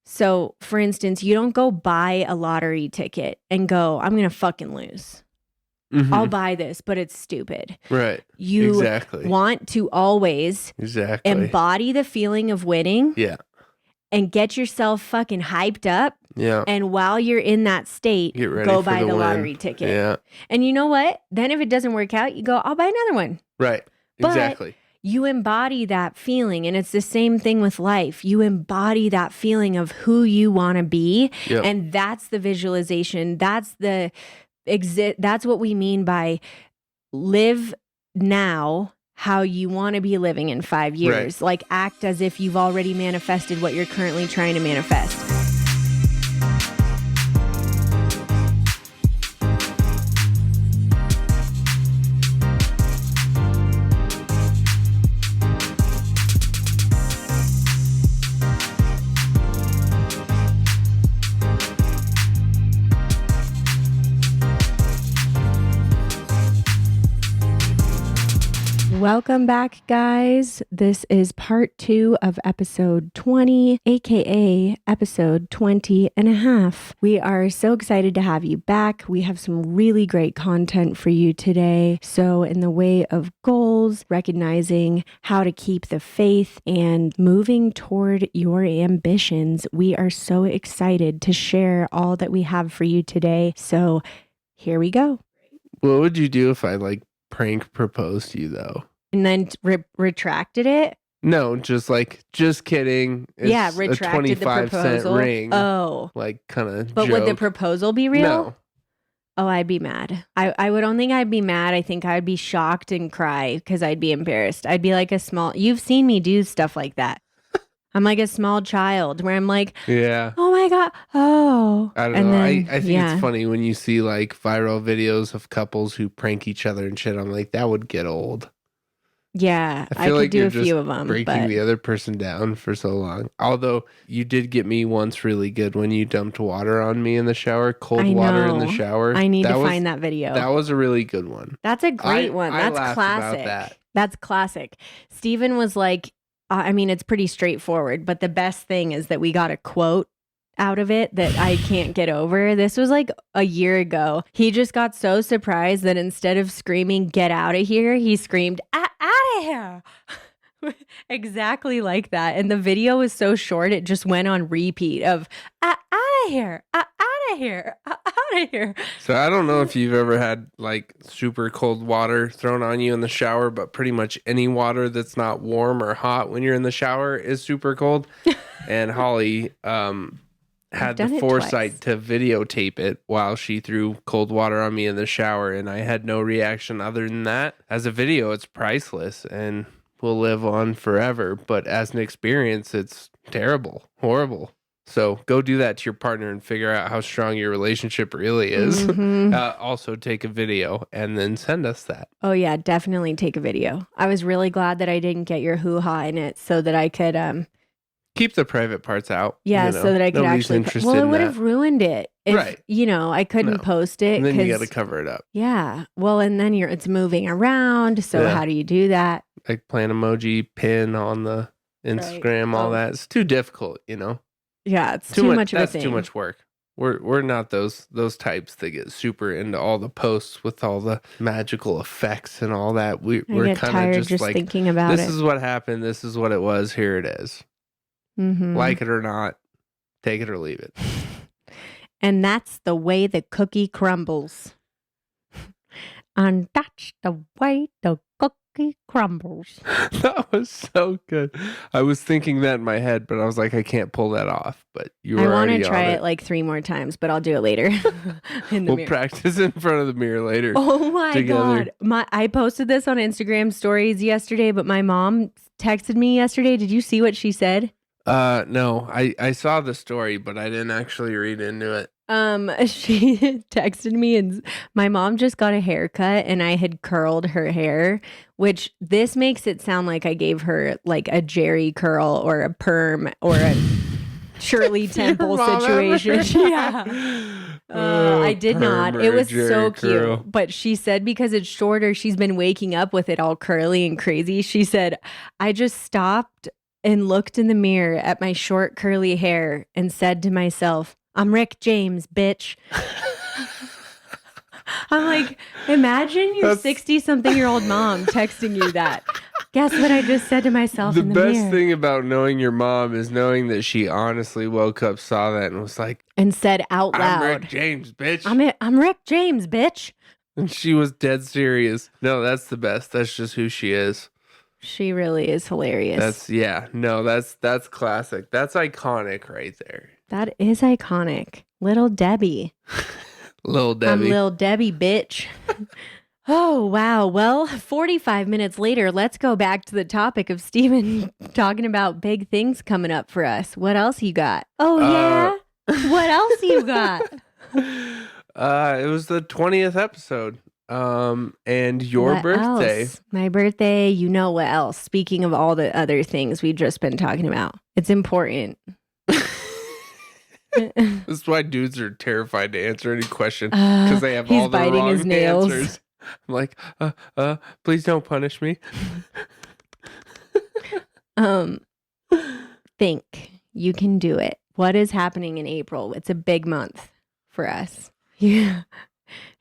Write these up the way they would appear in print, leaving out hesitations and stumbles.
So, for instance, you don't go buy a lottery ticket and go, I'm going to fucking lose. I'll buy this, but it's stupid. Right. You Exactly. want to always embody the feeling of winning. Yeah. And get yourself fucking hyped up. Yeah. And while you're in that state, go buy the lottery ticket. Yeah. And you know what? Then if it doesn't work out, you go, I'll buy another one. Right. Exactly. But you embody that feeling. And it's the same thing with life. You embody that feeling of who you want to be. Yep. And that's the visualization. That's what we mean by live now how you want to be living in 5 years. Like act as if you've already manifested what you're currently trying to manifest. Welcome back, guys. This is part 2 of episode 20, aka episode 20 and a half. We are so excited to have you back. We have some really great content for you today. So in the way of goals, recognizing how to keep the faith and moving toward your ambitions, we are so excited to share all that we have for you today. So here we go. What would you do if I prank proposed to you though? And then retracted it? No, just kidding. It's retracted a 25-cent ring. Oh. Kind of But joke. would the proposal be real? No. Oh, I'd be mad. I don't think I'd be mad. I think I'd be shocked and cry because I'd be embarrassed. I'd be like you've seen me do stuff like that. I'm like a small child where I'm like, yeah. Oh my God. Oh. I don't know. I think it's funny when you see viral videos of couples who prank each other and shit. I'm like, that would get old. Yeah, I feel could do you're a few of them. Breaking the other person down for so long. Although you did get me once really good when you dumped water on me in the shower, cold water in the shower. I need to find that video. That was a really good one. That's a great one. That's classic. That's classic. Steven was like, it's pretty straightforward, but the best thing is that we got a quote out of it that I can't get over. This was a year ago. He just got so surprised that instead of screaming, "Get out of here," he screamed, "Out of here." Exactly like that. And the video was so short, it just went on repeat of out of here, out of here, out of here. So I don't know if you've ever had super cold water thrown on you in the shower, but pretty much any water that's not warm or hot when you're in the shower is super cold. And Holly, had the foresight to videotape it while she threw cold water on me in the shower, and I had no reaction other than that. As a video, it's priceless and will live on forever, but as an experience, it's terrible, horrible. So go do that to your partner and figure out how strong your relationship really is. Mm-hmm. Also take a video and then send us that. Oh yeah, definitely take a video. I was really glad that I didn't get your hoo-ha in it so that I could keep the private parts out. Yeah, so that I could actually. Well, it would have ruined it. If, right. I couldn't post it. And then you got to cover it up. Yeah. Well, and then it's moving around. So how do you do that? Plant emoji, pin on the Instagram, all that. It's too difficult, Yeah, it's too much of a thing. That's too much work. We're not those types that get super into all the posts with all the magical effects and all that. We're kind of just thinking about it. This is what happened. This is what it was. Here it is. Mm-hmm. Like it or not, take it or leave it. And that's the way the cookie crumbles. And that's the way the cookie crumbles. That was so good. I was thinking that in my head, but I was like, I can't pull that off. But you were I want to try it 3 more times, but I'll do it later. We'll practice in front of the mirror later. Oh my God. I posted this on Instagram stories yesterday, but my mom texted me yesterday. Did you see what she said? No, I saw the story, but I didn't actually read into it. She texted me and my mom just got a haircut and I had curled her hair, which this makes it sound like I gave her a Jerry curl or a perm or a Shirley Temple situation. Yeah. I did not. It was so cute. But she said because it's shorter, she's been waking up with it all curly and crazy. She said, I just stopped and looked in the mirror at my short curly hair and said to myself, I'm Rick James, bitch. I'm like, imagine your 60-something-year-old mom texting you that. Guess what I just said to myself in the mirror? The best thing about knowing your mom is knowing that she honestly woke up, saw that, and was like... And said out loud. I'm Rick James, bitch. I'm Rick James, bitch. And she was dead serious. No, that's the best. That's just who she is. She really is hilarious. That's classic. That's iconic right there. That is iconic. Little Debbie. Little Debbie. I'm Little Debbie, bitch. Oh, wow. Well, 45 minutes later, let's go back to the topic of Steven talking about big things coming up for us. What else you got? Oh, yeah? What else you got? It was the 20th episode. And your what birthday. Else? My birthday, you know what else? Speaking of all the other things we've just been talking about. It's important. This is why dudes are terrified to answer any question because they have all the wrong his nails. answers. I'm like, please don't punish me. Think you can do it. What is happening in April? It's a big month for us. Yeah.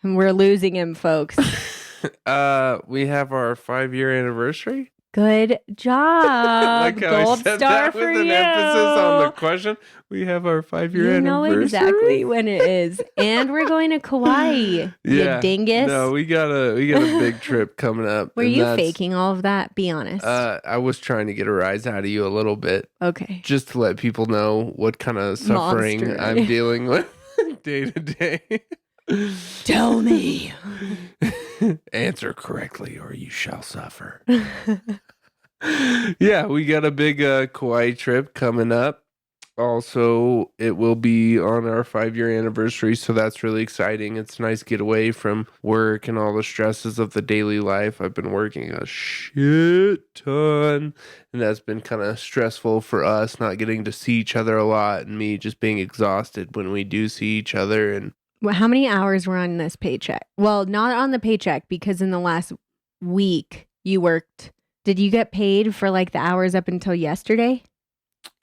And we're losing him, folks. We have our 5-year anniversary. Good job. Like how Gold I said star that for with you. an emphasis on the question. We have our 5-year anniversary. You know exactly when it is. And we're going to Kauai. Yeah. You dingus. No, we got a big trip coming up. Were you faking all of that? Be honest. I was trying to get a rise out of you a little bit. Okay. Just to let people know what kind of suffering Monster. I'm dealing with day to day. Tell me. Answer correctly or you shall suffer. Yeah, we got a big Kauai trip coming up. Also, it will be on our 5-year anniversary, so that's really exciting. It's a nice getaway from work and all the stresses of the daily life. I've been working a shit ton, and that's been kind of stressful for us, not getting to see each other a lot, and me just being exhausted when we do see each other. And well, how many hours were on this paycheck? Well, not on the paycheck, because in the last week you worked. Did you get paid for like the hours up until yesterday?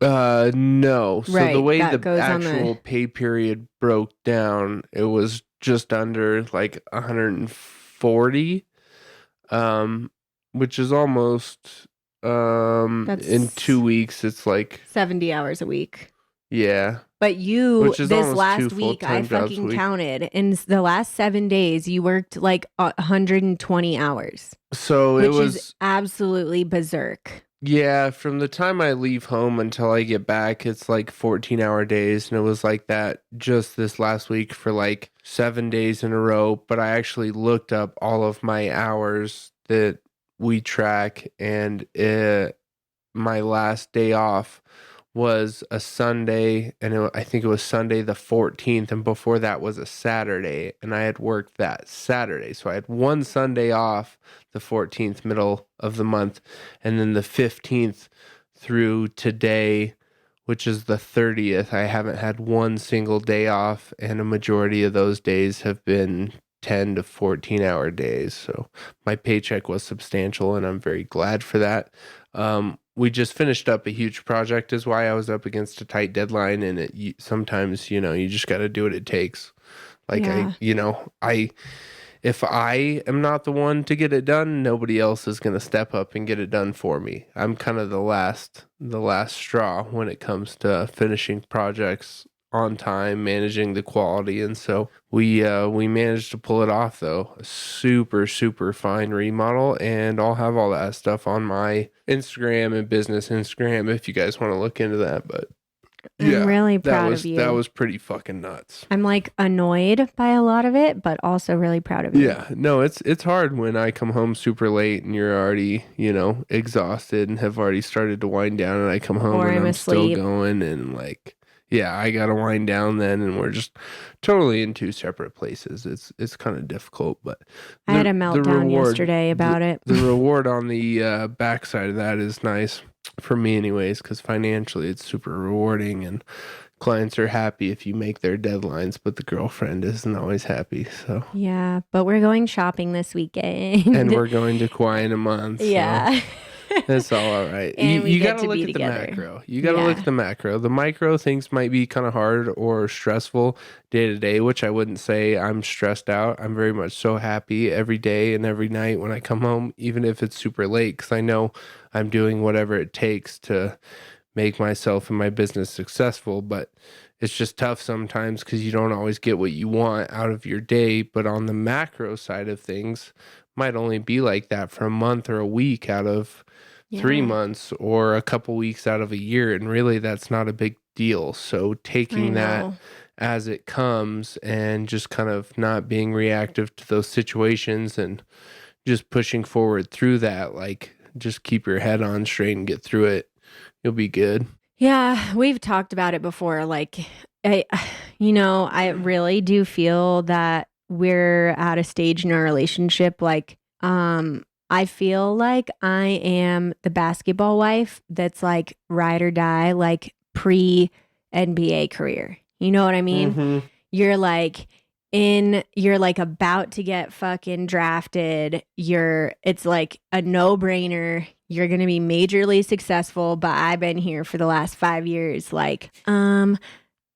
No. So right, the way the actual pay period broke down, it was just under like 140, which is almost in 2 weeks. It's like 70 hours a week. Yeah. But you, this last week, I fucking counted. In the last 7 days, you worked like 120 hours. So which it was is absolutely berserk. Yeah, from the time I leave home until I get back, it's like 14-hour days. And it was like that just this last week for like 7 days in a row. But I actually looked up all of my hours that we track. And my last day off was a Sunday. And I think it was Sunday the 14th. And before that was a Saturday. And I had worked that Saturday. So I had one Sunday off, the 14th, middle of the month, and then the 15th through today, which is the 30th, I haven't had one single day off, and a majority of those days have been 10 to 14-hour days. So my paycheck was substantial, and I'm very glad for that. We just finished up a huge project is why I was up against a tight deadline, and sometimes, you just got to do what it takes. Like, yeah. If I am not the one to get it done, nobody else is going to step up and get it done for me. I'm kind of the last straw when it comes to finishing projects on time, managing the quality. And so we managed to pull it off, though. A super, super fine remodel. And I'll have all that stuff on my Instagram and business Instagram if you guys want to look into that. But I'm really proud of you. That was pretty fucking nuts. I'm like annoyed by a lot of it, but also really proud of you. Yeah, no, it's hard when I come home super late and you're already, exhausted and have already started to wind down, and I come home or and I'm asleep. Still going, and like, yeah, I gotta wind down then, and we're just totally in two separate places. It's kind of difficult, but I had a meltdown yesterday about it. The reward on the backside of that is nice. For me anyways, because financially it's super rewarding, and clients are happy if you make their deadlines, but the girlfriend isn't always happy. So yeah, but we're going shopping this weekend. And we're going to Kauai in a month. Yeah. It's all right. And You got to look at the macro. You got to look at the macro. The micro things might be kind of hard or stressful day to day, which I wouldn't say I'm stressed out. I'm very much so happy every day and every night when I come home, even if it's super late, because I know I'm doing whatever it takes to make myself and my business successful. But it's just tough sometimes because you don't always get what you want out of your day. But on the macro side of things, might only be like that for a month or a week out of 3 months or a couple weeks out of a year. And really, that's not a big deal. So taking that as it comes and just kind of not being reactive to those situations and just pushing forward through that, like just keep your head on straight and get through it. You'll be good. Yeah, we've talked about it before. Like, I really do feel that we're at a stage in our relationship. Like, I feel like I am the basketball wife that's like ride or die, like pre NBA career. You know what I mean? Mm-hmm. You're like about to get fucking drafted. It's like a no-brainer. You're going to be majorly successful, but I've been here for the last 5 years. Like, I'm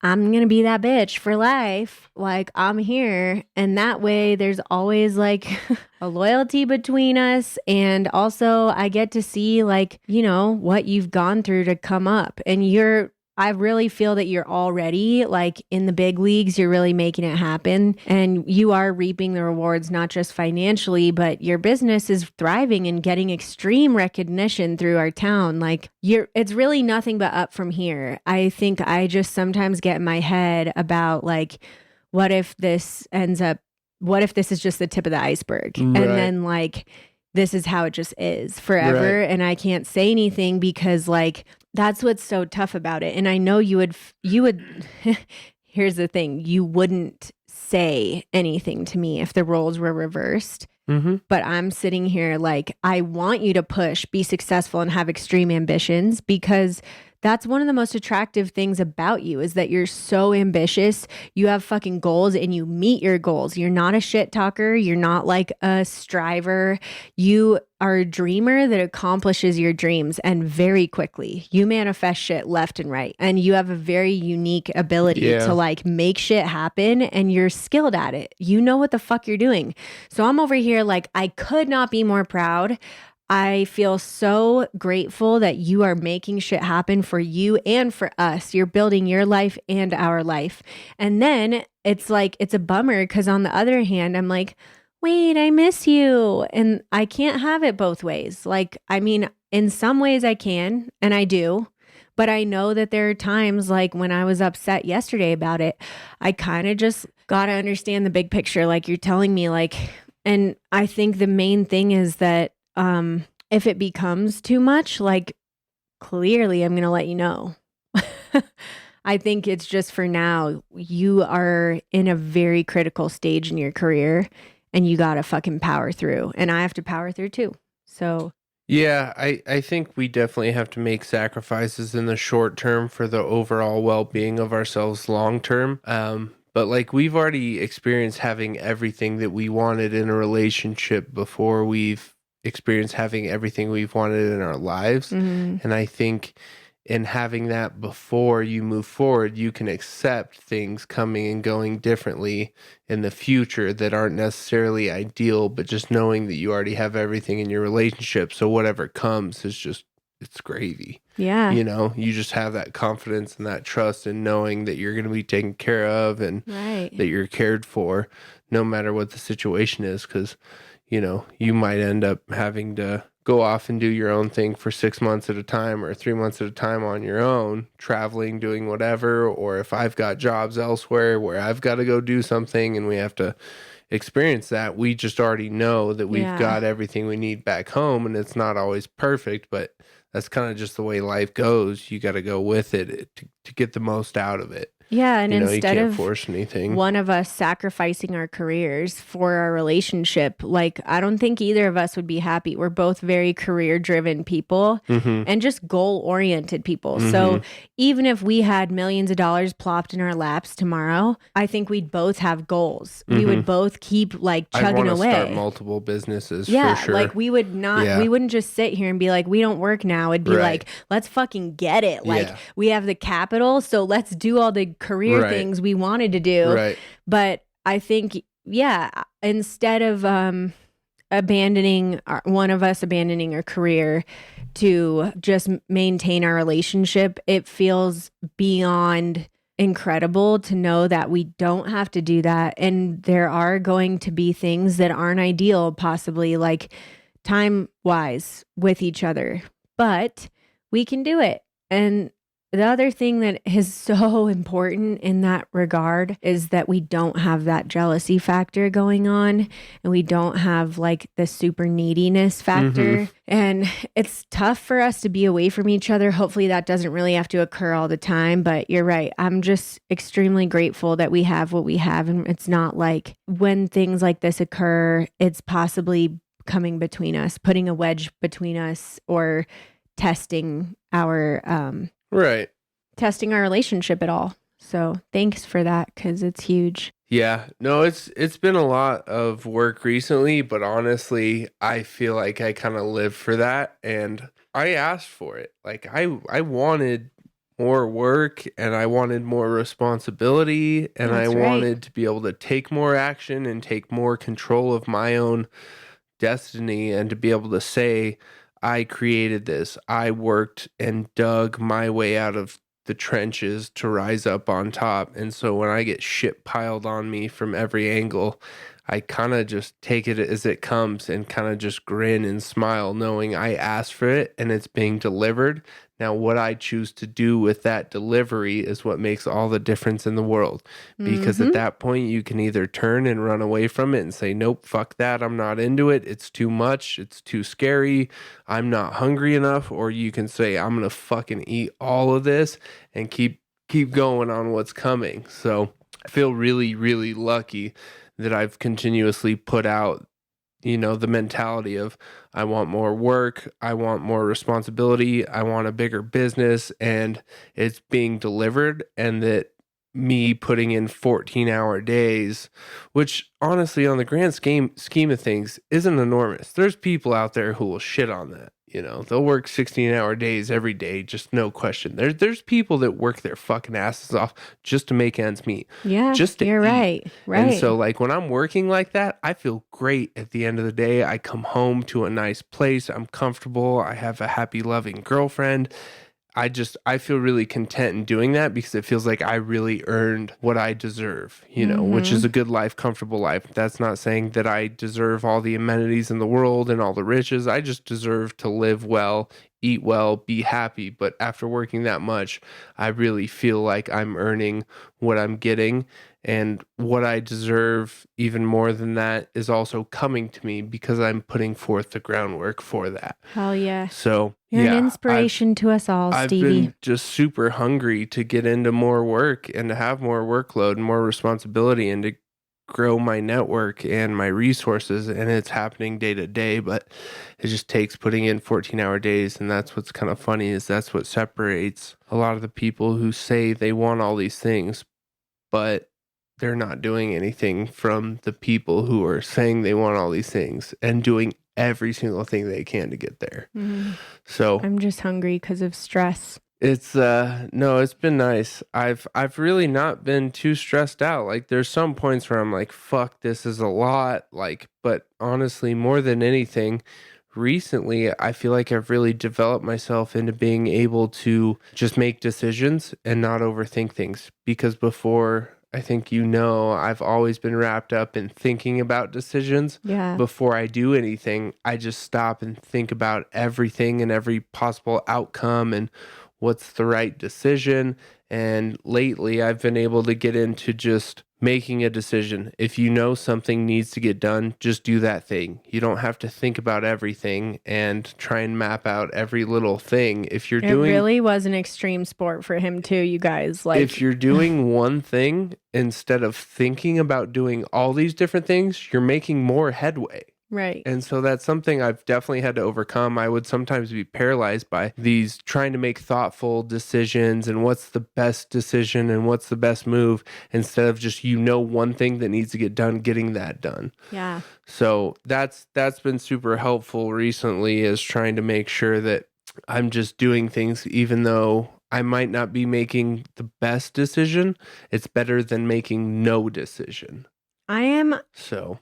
going to be that bitch for life. Like, I'm here. And that way there's always like a loyalty between us. And also I get to see like, what you've gone through to come up. And I really feel that you're already like in the big leagues. You're really making it happen and you are reaping the rewards, not just financially, but your business is thriving and getting extreme recognition through our town. Like it's really nothing but up from here. I think I just sometimes get in my head about like, what if this is just the tip of the iceberg? Right. And then like, this is how it just is forever. Right. And I can't say anything because like, that's what's so tough about it. And I know you would, here's the thing, you wouldn't say anything to me if the roles were reversed. Mm-hmm. But I'm sitting here like, I want you to push, be successful, and have extreme ambitions because that's one of the most attractive things about you is that you're so ambitious. You have fucking goals and you meet your goals. You're not a shit talker. You're not like a striver. You are a dreamer that accomplishes your dreams and very quickly. You manifest shit left and right. And you have a very unique ability to like make shit happen and you're skilled at it. You know what the fuck you're doing. So I'm over here like, I could not be more proud. I feel so grateful that you are making shit happen for you and for us. You're building your life and our life. And then it's like, it's a bummer because on the other hand, I'm like, wait, I miss you. And I can't have it both ways. Like, I mean, in some ways I can, and I do. But I know that there are times like when I was upset yesterday about it, I kind of just got to understand the big picture. Like you're telling me like, and I think the main thing is that if it becomes too much, like clearly I'm going to let you know. I think it's just for now, you are in a very critical stage in your career and you got to fucking power through and I have to power through too. So yeah, I think we definitely have to make sacrifices in the short term for the overall well-being of ourselves long term. But like we've already experienced having everything that we wanted in a relationship before we've experienced having everything we've wanted in our lives. Mm-hmm. And I think in having that before you move forward, you can accept things coming and going differently in the future that aren't necessarily ideal, but just knowing that you already have everything in your relationship. So whatever comes is just, it's gravy. Yeah. You just have that confidence and that trust in knowing that you're going to be taken care of and that you're cared for no matter what the situation is. Because you might end up having to go off and do your own thing for 6 months at a time or 3 months at a time on your own, traveling, doing whatever. Or if I've got jobs elsewhere where I've got to go do something and we have to experience that, we just already know that we've got everything we need back home. And it's not always perfect, but that's kind of just the way life goes. You got to go with it to get the most out of it. Yeah, and you instead can't of force anything. one of us sacrificing our careers for our relationship, like I don't think either of us would be happy. We're both very career-driven people and just goal-oriented people. So even if we had millions of dollars plopped in our laps tomorrow, I think we'd both have goals. We would both keep like chugging away. Start multiple businesses. For sure. Like we would not. We wouldn't just sit here and be like, we don't work now. It'd be like, let's fucking get it. Like we have the capital, so let's do all the career things we wanted to do. But I think, instead of one of us abandoning our career to just maintain our relationship, it feels beyond incredible to know that we don't have to do that. And there are going to be things that aren't ideal, possibly like time wise with each other, but we can do it. And the other thing that is so important in that regard is that we don't have that jealousy factor going on, and we don't have like the super neediness factor. And it's tough for us to be away from each other. Hopefully that doesn't really have to occur all the time, but you're right. I'm just extremely grateful that we have what we have. And it's not like when things like this occur, it's possibly coming between us, putting a wedge between us, or testing our testing our relationship at all. So thanks for that, because it's huge. Yeah, no, it's been a lot of work recently, but honestly, I feel like I kind of live for that, and I asked for it. Like I wanted more work, and I wanted more responsibility, and I wanted to be able to take more action and take more control of my own destiny, and to be able to say, I created this. I worked and dug my way out of the trenches to rise up on top. And so when I get shit piled on me from every angle, I kind of just take it as it comes and kind of just grin and smile, knowing I asked for it and it's being delivered. Now, what I choose to do with that delivery is what makes all the difference in the world. Because at that point, you can either turn and run away from it and say, nope, fuck that, I'm not into it. It's too much. It's too scary. I'm not hungry enough. Or you can say, I'm going to fucking eat all of this and keep going on what's coming. So I feel really, really lucky that I've continuously put out, the mentality of, I want more work, I want more responsibility, I want a bigger business, and it's being delivered. And that me putting in 14-hour days, which honestly, on the grand scheme of things, isn't enormous. There's people out there who will shit on that. They'll work 16-hour days every day, just no question. There's people that work their fucking asses off just to make ends meet. Yeah, just to you're eat. Right. And so, like, when I'm working like that, I feel great at the end of the day. I come home to a nice place. I'm comfortable. I have a happy, loving girlfriend. I feel really content in doing that, because it feels like I really earned what I deserve, which is a good life, comfortable life. That's not saying that I deserve all the amenities in the world and all the riches. I just deserve to live well, eat well, be happy. But after working that much, I really feel like I'm earning what I'm getting. And what I deserve, even more than that, is also coming to me because I'm putting forth the groundwork for that. Hell yeah. So you're an inspiration to us all, Stevie. I've been just super hungry to get into more work and to have more workload and more responsibility and to grow my network and my resources. And it's happening day to day, but it just takes putting in 14-hour days. And that's what's kind of funny, is that's what separates a lot of the people who say they want all these things, but they're not doing anything, from the people who are saying they want all these things and doing every single thing they can to get there. So I'm just hungry because of stress. It's no, it's been nice. I've really not been too stressed out. Like, there's some points where I'm like, fuck, this is a lot. Like, but honestly, more than anything, recently, I feel like I've really developed myself into being able to just make decisions and not overthink things. Because before, I think I've always been wrapped up in thinking about decisions. Yeah. Before I do anything, I just stop and think about everything and every possible outcome and what's the right decision. And lately, I've been able to get into just making a decision. If you know something needs to get done, just do that thing. You don't have to think about everything and try and map out every little thing. If you're doing, it really was an extreme sport for him too, you guys. Like, if you're doing one thing instead of thinking about doing all these different things, you're making more headway. Right. And so that's something I've definitely had to overcome. I would sometimes be paralyzed by these trying to make thoughtful decisions and what's the best decision and what's the best move, instead of just, one thing that needs to get done, getting that done. Yeah. So that's been super helpful recently, is trying to make sure that I'm just doing things, even though I might not be making the best decision. It's better than making no decision. I am so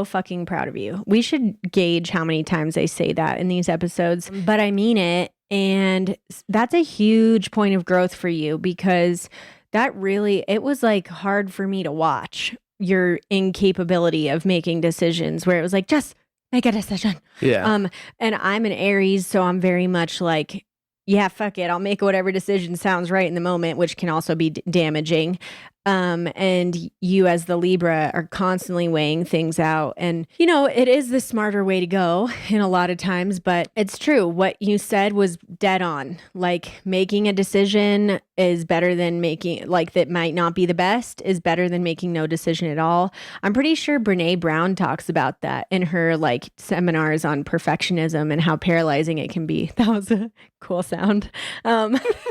fucking proud of you. We should gauge how many times I say that in these episodes, but I mean it. And that's a huge point of growth for you, because it was like hard for me to watch your incapability of making decisions, where it was like, just make a decision. Yeah. And I'm an Aries, so I'm very much like, yeah, fuck it. I'll make whatever decision sounds right in the moment, which can also be damaging. And you as the Libra are constantly weighing things out. And, it is the smarter way to go in a lot of times, but it's true. What you said was dead on. Like, making a decision is better than making, like, that might not be the best, is better than making no decision at all. I'm pretty sure Brene Brown talks about that in her like seminars on perfectionism and how paralyzing it can be. That was a cool sound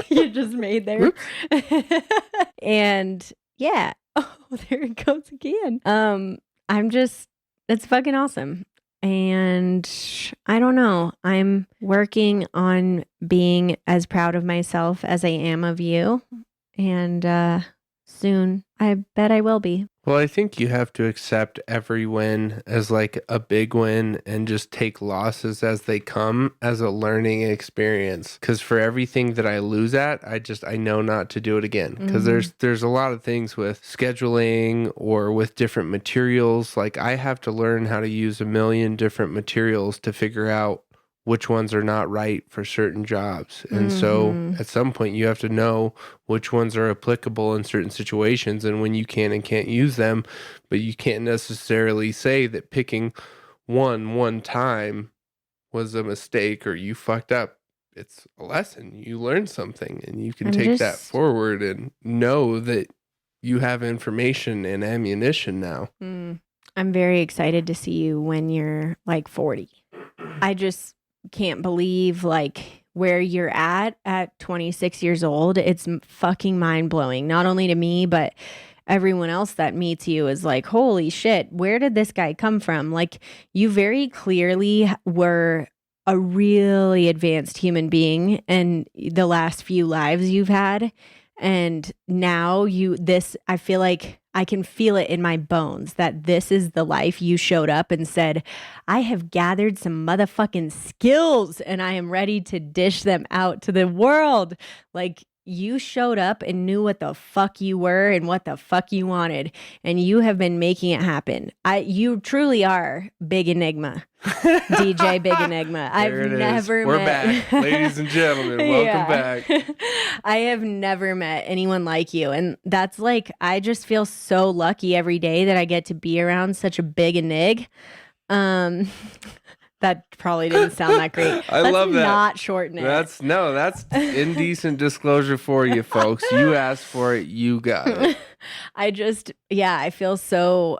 you just made there. And yeah. Oh, there it goes again. It's fucking awesome. And I don't know. I'm working on being as proud of myself as I am of you. And soon, I bet I will be. Well, I think you have to accept every win as like a big win and just take losses as they come as a learning experience. Because for everything that I lose at, I know not to do it again. Because there's a lot of things with scheduling or with different materials. Like, I have to learn how to use a million different materials to figure out which ones are not right for certain jobs. And so at some point you have to know which ones are applicable in certain situations and when you can and can't use them. But you can't necessarily say that picking one time was a mistake or you fucked up. It's a lesson. You learn something and you can take that forward and know that you have information and ammunition now. I'm very excited to see you when you're like 40. I just can't believe like where you're at 26 years old. It's fucking mind blowing. Not only to me, but everyone else that meets you is like, holy shit, where did this guy come from? Like, you very clearly were a really advanced human being in the last few lives you've had. And now I feel like I can feel it in my bones that this is the life you showed up and said, I have gathered some motherfucking skills and I am ready to dish them out to the world. Like, you showed up and knew what the fuck you were and what the fuck you wanted. And you have been making it happen. You truly are Big Enigma. DJ Big Enigma. We're back, ladies and gentlemen. Welcome back. I have never met anyone like you. And that's like, I just feel so lucky every day that I get to be around such a big enig. That probably didn't sound that great. I love that. Not shorten it. That's indecent disclosure for you folks. You asked for it, you got it. I feel so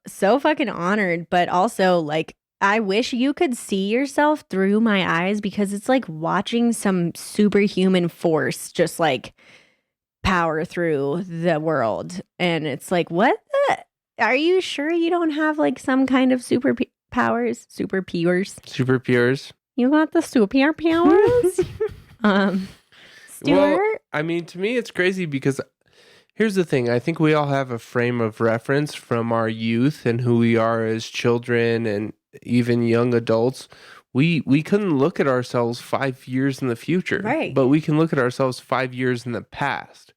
fucking honored, but also like, I wish you could see yourself through my eyes, because it's like watching some superhuman force just like power through the world. And it's like, are you sure you don't have like some kind of super powers? Super pures. You got the super powers? Stuart? Well, I mean, to me, it's crazy because here's the thing. I think we all have a frame of reference from our youth and who we are as children and even young adults. We couldn't look at ourselves 5 years in the future, right? But we can look at ourselves 5 years in the past.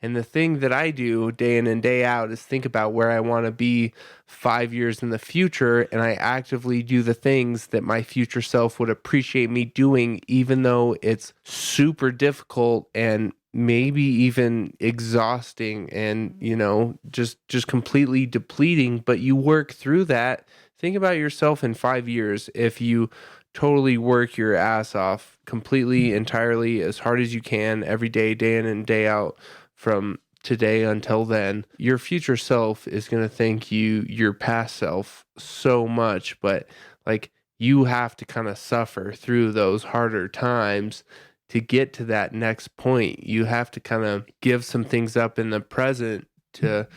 And the thing that I do day in and day out is think about where I want to be 5 years in the future. And I actively do the things that my future self would appreciate me doing, even though it's super difficult and maybe even exhausting and, just completely depleting, but you work through that. Think about yourself in 5 years. If you totally work your ass off completely, entirely, as hard as you can every day, day in and day out, from today until then, your future self is going to thank your past self so much. But like, you have to kind of suffer through those harder times to get to that next point. You have to kind of give some things up in the present to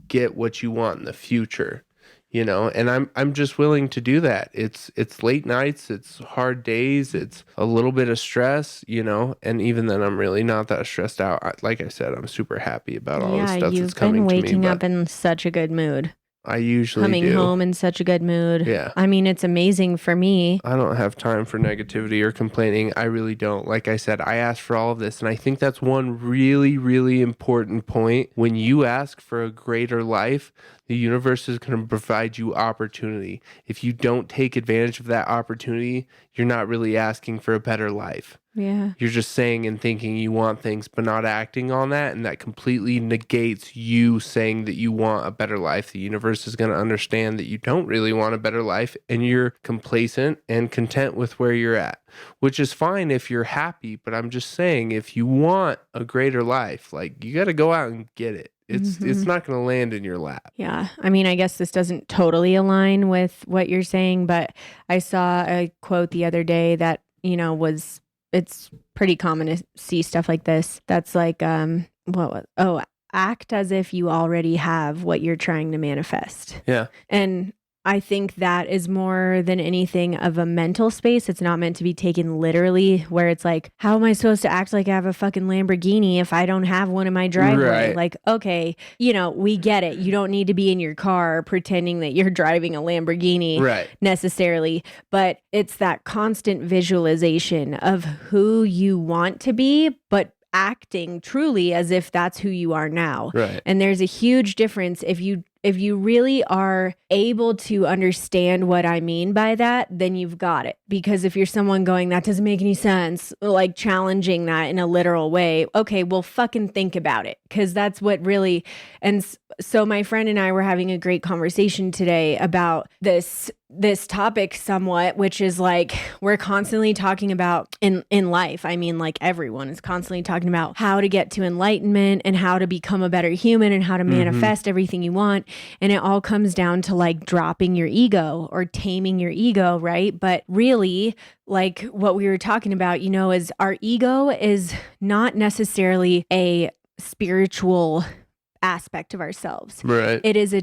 get what you want in the future. And I'm just willing to do that. It's late nights, it's hard days, it's a little bit of stress, and even then I'm really not that stressed out. Like I said, I'm super happy about all the stuff that's coming to me. You've been waking up in such a good mood. I usually coming home in such a good mood. Yeah. I mean, it's amazing for me. I don't have time for negativity or complaining. I really don't. Like I said, I asked for all of this. And I think that's one really, really important point. When you ask for a greater life, the universe is going to provide you opportunity. If you don't take advantage of that opportunity, you're not really asking for a better life. Yeah. You're just saying and thinking you want things, but not acting on that. And that completely negates you saying that you want a better life. The universe is going to understand that you don't really want a better life and you're complacent and content with where you're at, which is fine if you're happy. But I'm just saying, if you want a greater life, like, you got to go out and get it. It's not going to land in your lap. Yeah. I mean, I guess this doesn't totally align with what you're saying, but I saw a quote the other day that, it's pretty common to see stuff like this. That's like, act as if you already have what you're trying to manifest. Yeah. And I think that is more than anything of a mental space. It's not meant to be taken literally, where it's like, how am I supposed to act like I have a fucking Lamborghini if I don't have one in my driveway? Right. Like, okay, we get it. You don't need to be in your car pretending that you're driving a Lamborghini necessarily, but it's that constant visualization of who you want to be, but acting truly as if that's who you are now. Right. And there's a huge difference if you really are able to understand what I mean by that, then you've got it. Because if you're someone going, that doesn't make any sense, like challenging that in a literal way, okay, well, fucking think about it. Because that's what really, and so my friend and I were having a great conversation today about this topic somewhat, which is like, we're constantly talking about in life. I mean, like, everyone is constantly talking about how to get to enlightenment and how to become a better human and how to manifest everything you want. And it all comes down to like dropping your ego or taming your ego, right? But really, like what we were talking about, is our ego is not necessarily a spiritual aspect of ourselves. Right. It is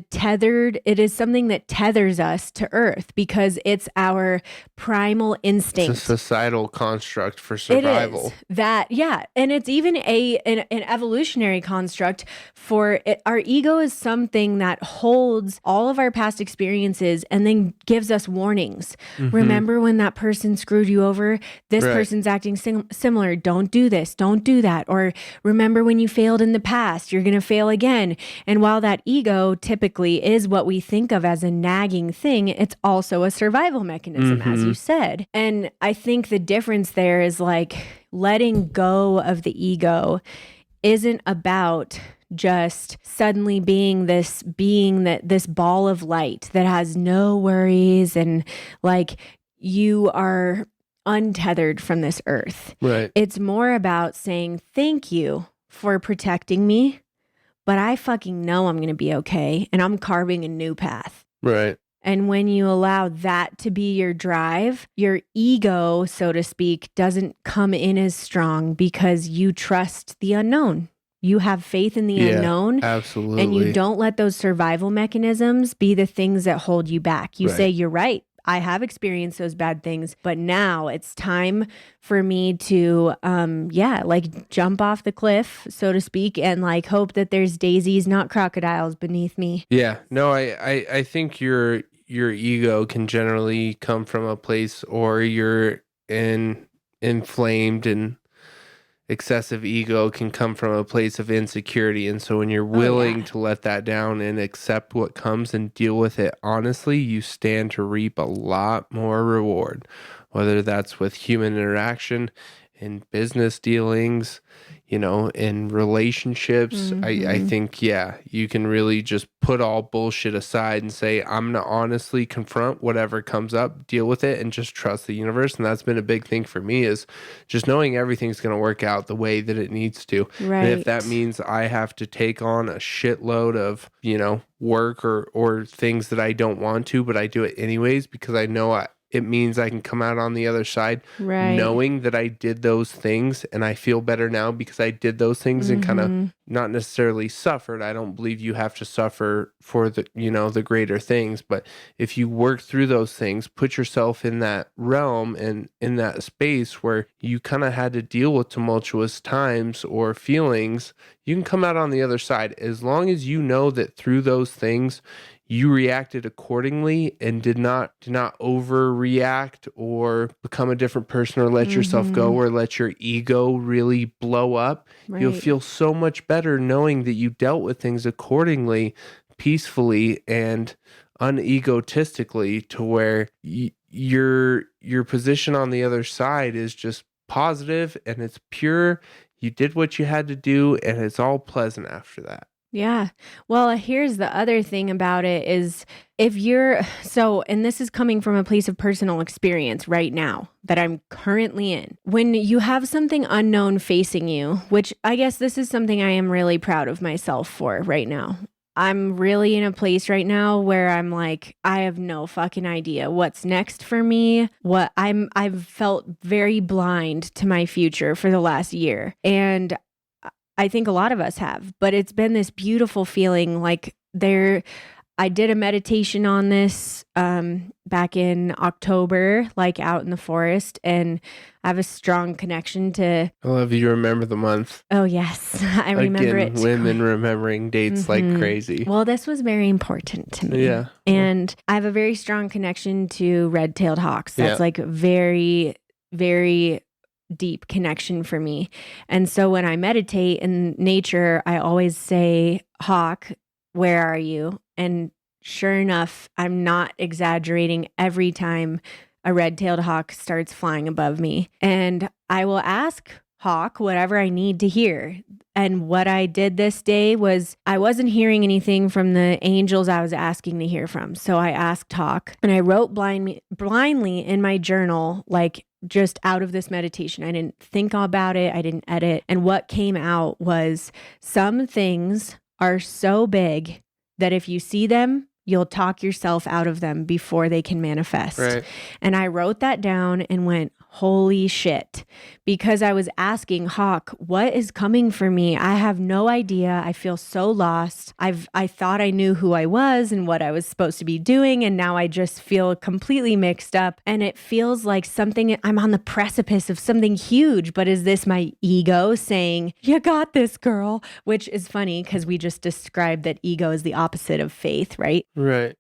something that tethers us to earth because it's our primal instinct. It's a societal construct for survival. It is that, yeah. And it's even an evolutionary construct for it. Our ego is something that holds all of our past experiences and then gives us warnings. Remember when that person screwed you over? This person's acting similar. Don't do this. Don't do that. Or remember when you failed in the past? You're going to fail again. And while that ego typically is what we think of as a nagging thing, it's also a survival mechanism, as you said. And I think the difference there is like letting go of the ego isn't about just suddenly being this ball of light that has no worries and like you are untethered from this earth. Right. It's more about saying thank you for protecting me, but I fucking know I'm going to be okay and I'm carving a new path. Right. And when you allow that to be your drive, your ego, so to speak, doesn't come in as strong because you trust the unknown. You have faith in the unknown. Absolutely. And you don't let those survival mechanisms be the things that hold you back. You say, you're right. I have experienced those bad things, but now it's time for me to, like jump off the cliff, so to speak, and like hope that there's daisies, not crocodiles beneath me. Yeah, no, I think your ego can generally come from a place, or you're inflamed, and excessive ego can come from a place of insecurity. And so when you're willing to let that down and accept what comes and deal with it honestly, you stand to reap a lot more reward, whether that's with human interaction in business dealings, in relationships. I think, yeah, you can really just put all bullshit aside and say, I'm going to honestly confront whatever comes up, deal with it, and just trust the universe. And that's been a big thing for me, is just knowing everything's going to work out the way that it needs to. Right. And if that means I have to take on a shitload of, work or things that I don't want to, but I do it anyways because I know it means I can come out on the other side knowing that I did those things, and I feel better now because I did those things and kind of not necessarily suffered. I don't believe you have to suffer for the greater things, but if you work through those things, put yourself in that realm and in that space where you kind of had to deal with tumultuous times or feelings, you can come out on the other side as long as you know that through those things you reacted accordingly and did not overreact or become a different person or let yourself go or let your ego really blow up. Right. You'll feel so much better knowing that you dealt with things accordingly, peacefully and unegotistically, to where your position on the other side is just positive and it's pure. You did what you had to do and it's all pleasant after that. Yeah. Well, here's the other thing about it is and this is coming from a place of personal experience right now that I'm currently in. When you have something unknown facing you, which I guess this is something I am really proud of myself for right now. I'm really in a place right now where I'm like, I have no fucking idea what's next for me. I've felt very blind to my future for the last year. And I think a lot of us have, but it's been this beautiful feeling. Like I did a meditation on this back in October, like out in the forest, and I have a strong connection to. I love you remember the month. Oh yes, I remember it. Women remembering dates like crazy. Well, this was very important to me. Yeah, and I have a very strong connection to red-tailed hawks. That's like very, very deep connection for me. And so when I meditate in nature, I always say, Hawk, where are you? And sure enough, I'm not exaggerating, every time a red-tailed hawk starts flying above me. And I will ask Hawk whatever I need to hear. And what I did this day was I wasn't hearing anything from the angels I was asking to hear from. So I asked Hawk, and I wrote blindly in my journal, like just out of this meditation. I didn't think about it. I didn't edit. And what came out was, some things are so big that if you see them, you'll talk yourself out of them before they can manifest. Right. And I wrote that down and went, holy shit, because I was asking Hawk, what is coming for me? I have no idea. I feel so lost. I thought I knew who I was and what I was supposed to be doing, and now I just feel completely mixed up, and it feels like I'm on the precipice of something huge. But is this my ego saying, you got this, girl? Which is funny because we just described that ego is the opposite of faith, right? Right.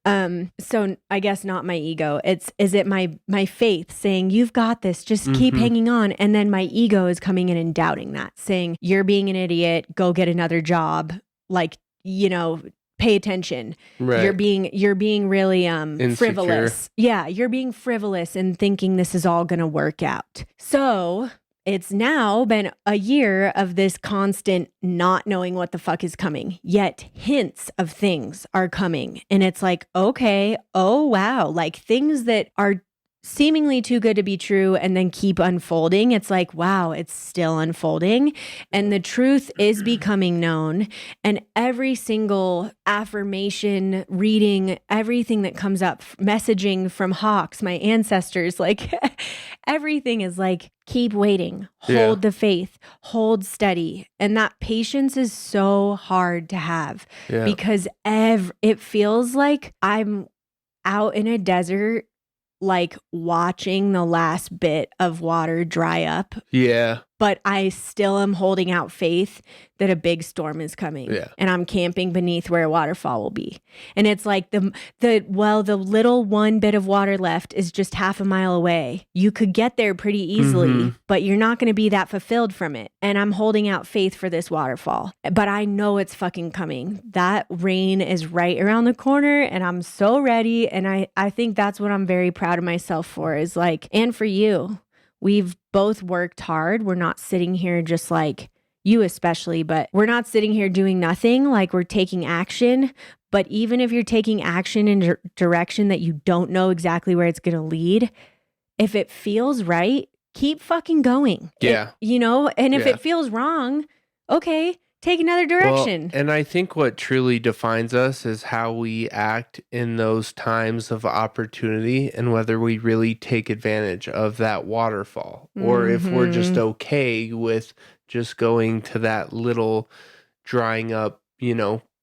So I guess not my ego. Is it my faith saying, you've got this, just keep hanging on? And then my ego is coming in and doubting that, saying, you're being an idiot, go get another job, like, pay attention. Right. You're being really frivolous. Yeah, you're being frivolous and thinking this is all going to work out. So it's now been a year of this constant not knowing what the fuck is coming, yet hints of things are coming. And it's like, okay, oh wow, like things that are seemingly too good to be true and then keep unfolding. It's like, wow, it's still unfolding. And the truth is becoming known. And every single affirmation, reading, everything that comes up, messaging from hawks, my ancestors, like everything is like, keep waiting, hold the faith, hold steady. And that patience is so hard to have because it feels like I'm out in a desert, like watching the last bit of water dry up. Yeah. But I still am holding out faith that a big storm is coming. Yeah. And I'm camping beneath where a waterfall will be. And it's like the little one bit of water left is just half a mile away. You could get there pretty easily, but you're not going to be that fulfilled from it. And I'm holding out faith for this waterfall. But I know it's fucking coming. That rain is right around the corner and I'm so ready. And I think that's what I'm very proud of myself for, is like, and for you. we've both worked hard. We're not sitting here just like you especially, but we're not sitting here doing nothing. Like we're taking action. But even if you're taking action in a direction that you don't know exactly where it's going to lead, if it feels right, keep fucking going. Yeah. And if it feels wrong, okay, take another direction. Well, and I think what truly defines us is how we act in those times of opportunity and whether we really take advantage of that waterfall or if we're just okay with just going to that little drying up,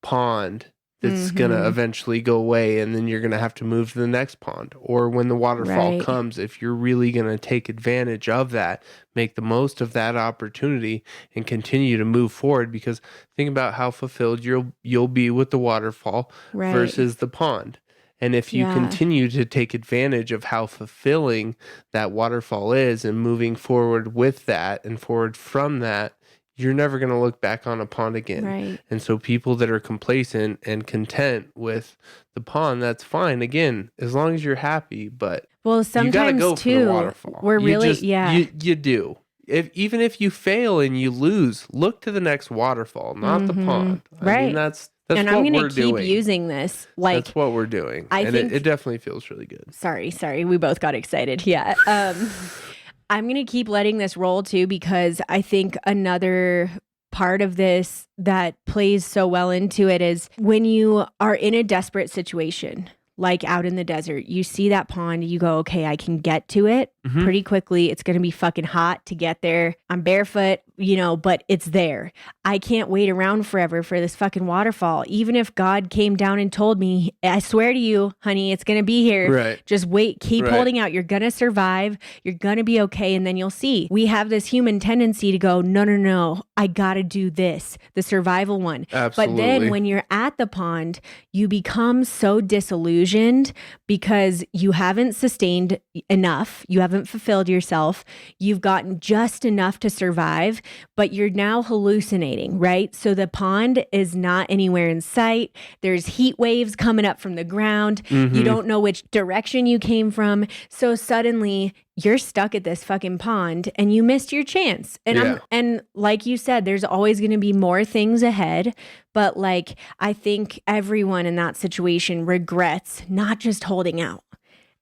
pond that's going to eventually go away and then you're going to have to move to the next pond. Or when the waterfall comes, if you're really going to take advantage of that, make the most of that opportunity and continue to move forward, because think about how fulfilled you'll be with the waterfall versus the pond. And if you continue to take advantage of how fulfilling that waterfall is and moving forward with that and forward from that, you're never going to look back on a pond again. Right. And so people that are complacent and content with the pond, that's fine. Again, as long as you're happy, but sometimes you got to go too, for the waterfall. We're really, You do. Even if you fail and you lose, look to the next waterfall, not the pond. Right. I mean, that's and what I'm going we're to keep doing. using this. Like, that's what we're doing. I think it definitely feels really good. Sorry. We both got excited. Yeah. I'm going to keep letting this roll too, because I think another part of this that plays so well into it is when you are in a desperate situation, like out in the desert, you see that pond, you go, okay, I can get to it pretty quickly. It's going to be fucking hot to get there. I'm barefoot, but it's there. I can't wait around forever for this fucking waterfall. Even if God came down and told me, I swear to you, honey, it's going to be here. Right. Just wait, keep holding out. You're going to survive. You're going to be okay. And then you'll see. We have this human tendency to go, no, I got to do this, the survival one. Absolutely. But then when you're at the pond, you become so disillusioned because you haven't sustained enough. You haven't fulfilled yourself. You've gotten just enough to survive, but you're now hallucinating, right? So the pond is not anywhere in sight. There's heat waves coming up from the ground. You don't know which direction you came from. So suddenly you're stuck at this fucking pond and you missed your chance. And like you said, there's always going to be more things ahead. But like, I think everyone in that situation regrets not just holding out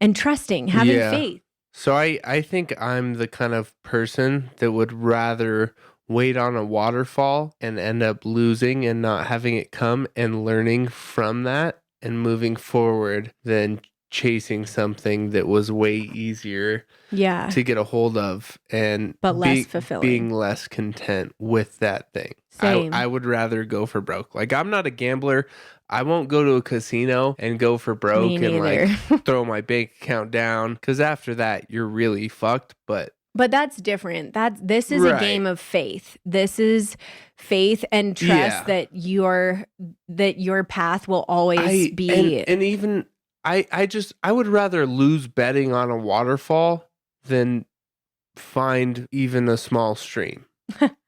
and trusting, having faith. So I think I'm the kind of person that would rather wait on a waterfall and end up losing and not having it come and learning from that and moving forward than chasing something that was way easier to get a hold of but less fulfilling, being less content with that thing. Same. I would rather go for broke. Like, I'm not a gambler. I won't go to a casino and go for broke and like throw my bank account down, because after that you're really fucked. But that's different. This is a game of faith. This is faith and trust that your path will always be. And even I would rather lose betting on a waterfall than find even a small stream.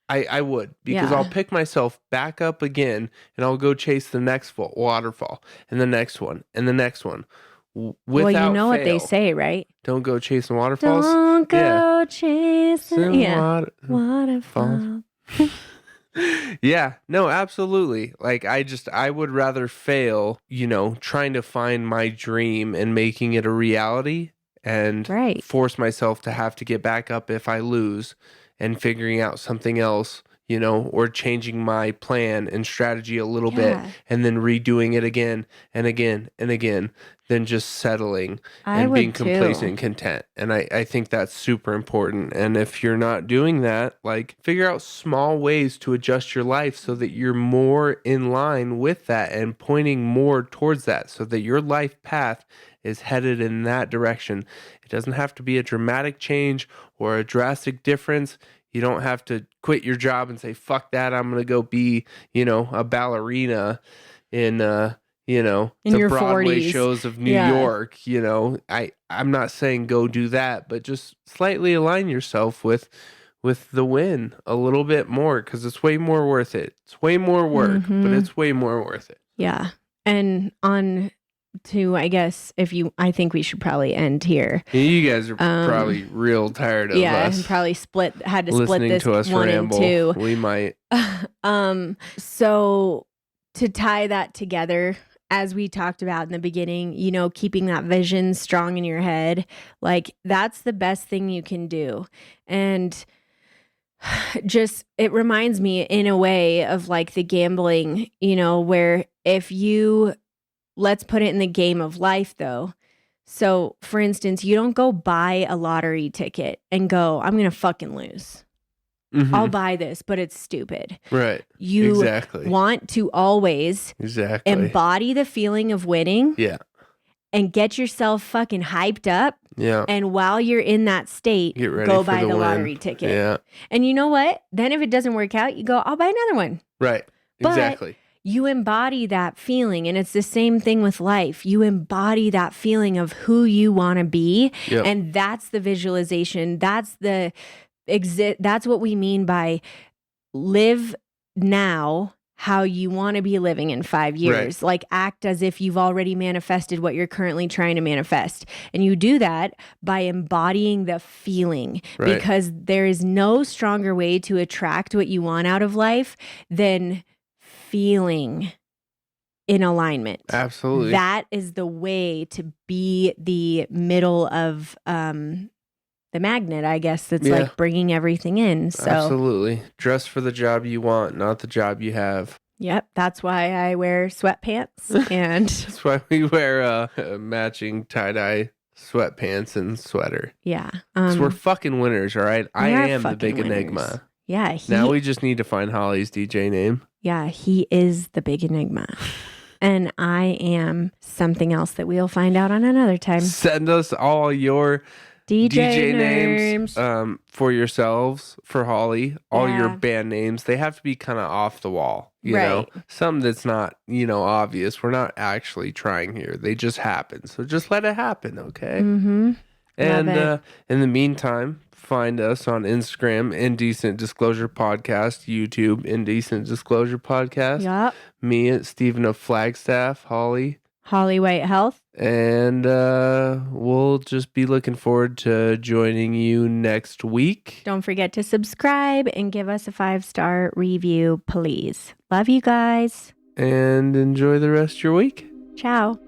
I would, because I'll pick myself back up again and I'll go chase the next waterfall and the next one and the next one. Without fail. What they say, right? Don't go chasing waterfalls. Don't go chasing waterfalls. Yeah, no, absolutely. Like, I would rather fail, trying to find my dream and making it a reality and force myself to have to get back up if I lose and figuring out something else, or changing my plan and strategy a little bit and then redoing it again and again and again, than just settling and being complacent and content. And I think that's super important. And if you're not doing that, like, figure out small ways to adjust your life so that you're more in line with that and pointing more towards that, so that your life path is headed in that direction. It doesn't have to be a dramatic change or a drastic difference. You don't have to quit your job and say, fuck that, I'm going to go be, a ballerina in, in the your Broadway 40s. shows of New York. I'm not saying go do that, but just slightly align yourself with the win a little bit more, because it's way more worth it. It's way more work, but it's way more worth it. Yeah. And on I guess I think we should probably end here. You guys are probably real tired of us. And probably had to split this to us one ramble. in two. We might. So to tie that together, as we talked about in the beginning, keeping that vision strong in your head, like that's the best thing you can do. And just, it reminds me in a way of like the gambling, where let's put it in the game of life though. So for instance, you don't go buy a lottery ticket and go, I'm going to fucking lose. Mm-hmm. I'll buy this, but it's stupid. Right. You want to always embody the feeling of winning. Yeah. And get yourself fucking hyped up. Yeah. And while you're in that state, go buy the lottery ticket. Yeah. And you know what? Then if it doesn't work out, you go, I'll buy another one. Right. Exactly. But you embody that feeling. And it's the same thing with life. You embody that feeling of who you want to be. Yep. And that's the visualization. That's what we mean by live now how you want to be living in 5 years. Right. Like act as if you've already manifested what you're currently trying to manifest. And you do that by embodying the feeling, right. Because there is no stronger way to attract what you want out of life than feeling in alignment. Absolutely. That is the way to be the middle of the magnet, I guess, that's like bringing everything in. So absolutely. Dress for the job you want, not the job you have. Yep. That's why I wear sweatpants. And that's why we wear matching tie-dye sweatpants and sweater. Yeah. Because we're fucking winners, all right? I am the big winners. Enigma. Yeah. Now we just need to find Holly's DJ name. Yeah. He is the big enigma. And I am something else that we'll find out on another time. Send us all your DJ names for yourselves, for Holly, all your band names. They have to be kind of off the wall, you know, something that's not, obvious. We're not actually trying here. They just happen. So just let it happen. Okay. Mm-hmm. And in the meantime, find us on Instagram, Indecent Disclosure Podcast, YouTube, Indecent Disclosure Podcast. Yep. Me at Stephen of Flagstaff, Holly White Health. And we'll just be looking forward to joining you next week. Don't forget to subscribe and give us a 5-star review, please. Love you guys. And enjoy the rest of your week. Ciao.